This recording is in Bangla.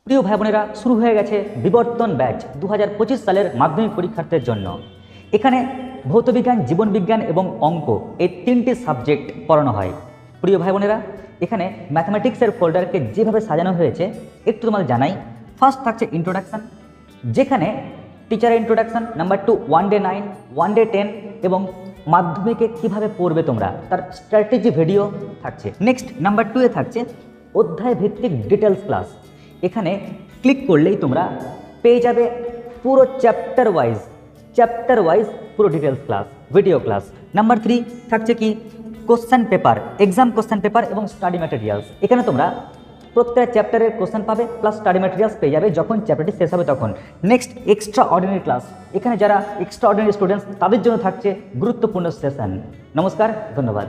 প্রিয় ভাই বোনেরা, শুরু হয়ে গেছে বিবর্তন ব্যাচ 2025 সালের মাধ্যমিক পরীক্ষার্থীদের জন্য। এখানে ভৌতবিজ্ঞান, জীবনবিজ্ঞান এবং অঙ্ক এই তিনটি সাবজেক্ট পড়ানো হয়। প্রিয় ভাই বোনেরা, এখানে ম্যাথমেটিক্সের ফোল্ডারকে যেভাবে সাজানো হয়েছে একটু তোমাদের জানাই। ফার্স্ট থাকছে ইন্ট্রোডাকশান, যেখানে টিচারের ইন্ট্রোডাকশান। নাম্বার 2 1 ডে 9, 1 ডে 10 এবং মাধ্যমিকে কিভাবে পড়বে তোমরা তার স্ট্র্যাটেজি ভিডিও থাকছে। নেক্সট নাম্বার 2 এ থাকছে অধ্যায় ভিত্তিক ডিটেলস ক্লাস। এখানে ক্লিক করলেই তোমরা পেয়ে যাবে পুরো চ্যাপ্টার ওয়াইজ পুরো details class, video class. Number 3 থাকছে কি question paper, exam question paper এবং স্টাডি ম্যাটেরিয়ালস। এখানে তোমরা প্রত্যেক চ্যাপ্টারের কোশ্চেন পাবে প্লাস স্টাডি ম্যাটেরিয়ালস পেয়ে যাবে যখন চ্যাপ্টারটি শেষ হবে তখন। নেক্সট এক্সট্রা অর্ডিনারি ক্লাস, এখানে যারা এক্সট্রা অর্ডিনারি স্টুডেন্টস তাদের জন্য থাকছে গুরুত্বপূর্ণ সেশন। নমস্কার, ধন্যবাদ।